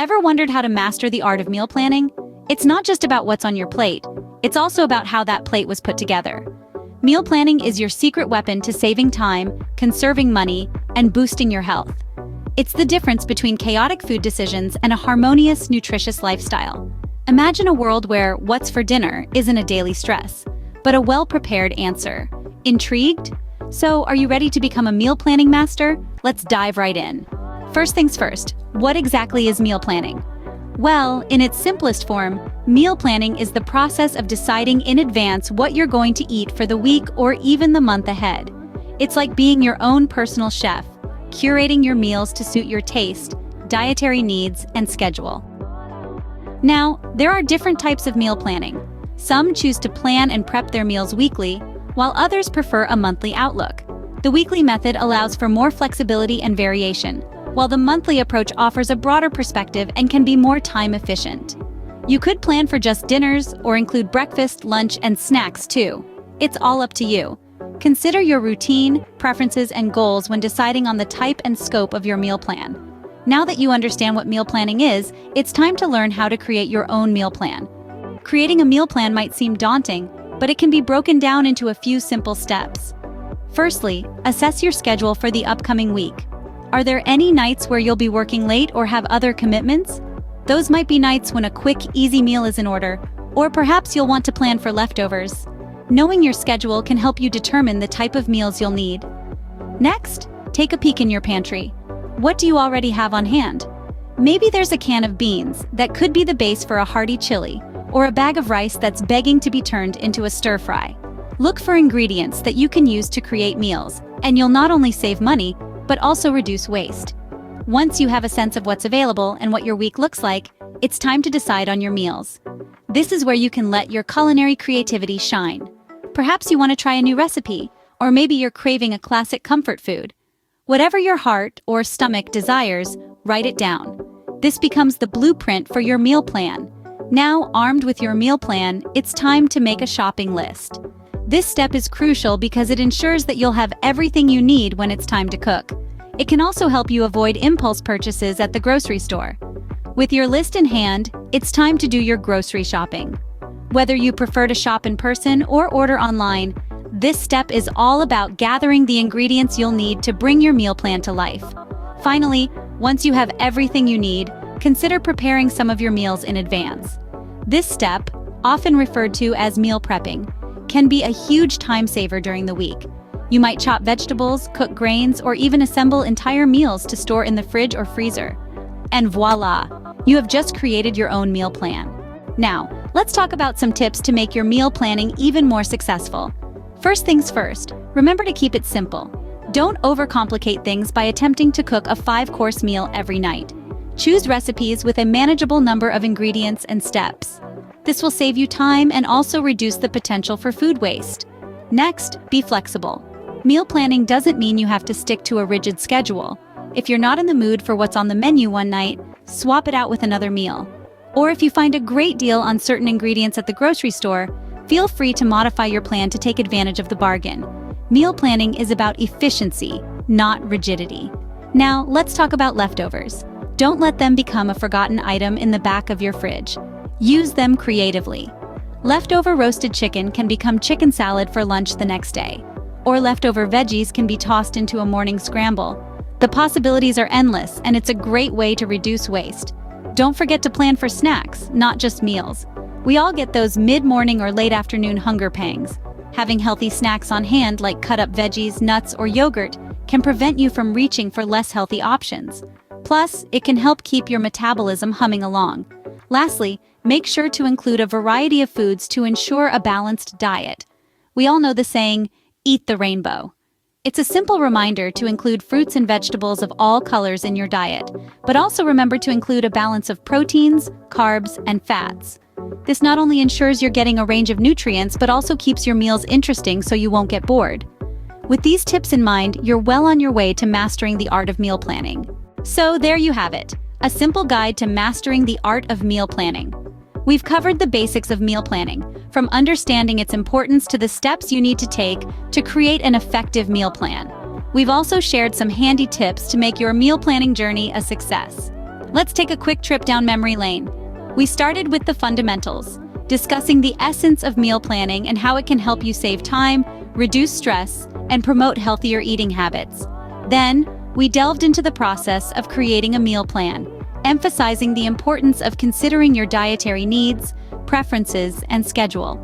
Ever wondered how to master the art of meal planning? It's not just about what's on your plate, it's also about how that plate was put together. Meal planning is your secret weapon to saving time, conserving money, and boosting your health. It's the difference between chaotic food decisions and a harmonious, nutritious lifestyle. Imagine a world where what's for dinner isn't a daily stress, but a well-prepared answer. Intrigued? So, are you ready to become a meal planning master? Let's dive right in. First things first, what exactly is meal planning? Well, in its simplest form, meal planning is the process of deciding in advance what you're going to eat for the week or even the month ahead. It's like being your own personal chef, curating your meals to suit your taste, dietary needs, and schedule. Now, there are different types of meal planning. Some choose to plan and prep their meals weekly, while others prefer a monthly outlook. The weekly method allows for more flexibility and variation, while the monthly approach offers a broader perspective and can be more time efficient. You could plan for just dinners or include breakfast, lunch, and snacks too. It's all up to you. Consider your routine, preferences, and goals when deciding on the type and scope of your meal plan. Now that you understand what meal planning is, it's time to learn how to create your own meal plan. Creating a meal plan might seem daunting, but it can be broken down into a few simple steps. Firstly, assess your schedule for the upcoming week. Are there any nights where you'll be working late or have other commitments? Those might be nights when a quick, easy meal is in order, or perhaps you'll want to plan for leftovers. Knowing your schedule can help you determine the type of meals you'll need. Next, take a peek in your pantry. What do you already have on hand? Maybe there's a can of beans that could be the base for a hearty chili, or a bag of rice that's begging to be turned into a stir-fry. Look for ingredients that you can use to create meals, and you'll not only save money, but also reduce waste. Once you have a sense of what's available and what your week looks like, it's time to decide on your meals. This is where you can let your culinary creativity shine. Perhaps you want to try a new recipe, or maybe you're craving a classic comfort food. Whatever your heart or stomach desires, write it down. This becomes the blueprint for your meal plan. Now, armed with your meal plan, it's time to make a shopping list. This step is crucial because it ensures that you'll have everything you need when it's time to cook. It can also help you avoid impulse purchases at the grocery store. With your list in hand, it's time to do your grocery shopping. Whether you prefer to shop in person or order online, this step is all about gathering the ingredients you'll need to bring your meal plan to life. Finally, once you have everything you need, consider preparing some of your meals in advance. This step, often referred to as meal prepping, can be a huge time saver during the week. You might chop vegetables, cook grains, or even assemble entire meals to store in the fridge or freezer. And voila! You have just created your own meal plan. Now, let's talk about some tips to make your meal planning even more successful. First things first, remember to keep it simple. Don't overcomplicate things by attempting to cook a 5-course meal every night. Choose recipes with a manageable number of ingredients and steps. This will save you time and also reduce the potential for food waste. Next, be flexible. Meal planning doesn't mean you have to stick to a rigid schedule. If you're not in the mood for what's on the menu one night, swap it out with another meal. Or if you find a great deal on certain ingredients at the grocery store, feel free to modify your plan to take advantage of the bargain. Meal planning is about efficiency, not rigidity. Now, let's talk about leftovers. Don't let them become a forgotten item in the back of your fridge. Use them creatively. Leftover roasted chicken can become chicken salad for lunch the next day, or leftover veggies can be tossed into a morning scramble. The possibilities are endless, and it's a great way to reduce waste. Don't forget to plan for snacks, not just meals. We all get those mid-morning or late afternoon hunger pangs. Having healthy snacks on hand like cut-up veggies, nuts, or yogurt can prevent you from reaching for less healthy options. Plus, it can help keep your metabolism humming along. Lastly, make sure to include a variety of foods to ensure a balanced diet. We all know the saying, eat the rainbow. It's a simple reminder to include fruits and vegetables of all colors in your diet, but also remember to include a balance of proteins, carbs, and fats. This not only ensures you're getting a range of nutrients, but also keeps your meals interesting so you won't get bored. With these tips in mind, you're well on your way to mastering the art of meal planning. So there you have it, a simple guide to mastering the art of meal planning. We've covered the basics of meal planning, from understanding its importance to the steps you need to take to create an effective meal plan. We've also shared some handy tips to make your meal planning journey a success. Let's take a quick trip down memory lane. We started with the fundamentals, discussing the essence of meal planning and how it can help you save time, reduce stress, and promote healthier eating habits. Then, we delved into the process of creating a meal plan, emphasizing the importance of considering your dietary needs, preferences, and schedule.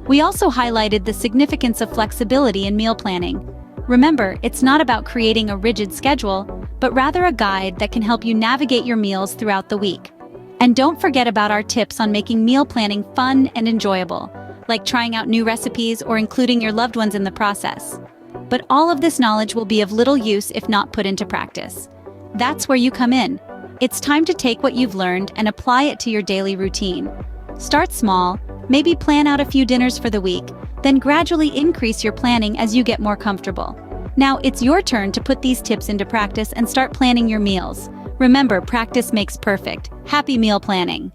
We also highlighted the significance of flexibility in meal planning. Remember, it's not about creating a rigid schedule, but rather a guide that can help you navigate your meals throughout the week. And don't forget about our tips on making meal planning fun and enjoyable, like trying out new recipes or including your loved ones in the process. But all of this knowledge will be of little use if not put into practice. That's where you come in. It's time to take what you've learned and apply it to your daily routine. Start small, maybe plan out a few dinners for the week, then gradually increase your planning as you get more comfortable. Now it's your turn to put these tips into practice and start planning your meals. Remember, practice makes perfect. Happy meal planning!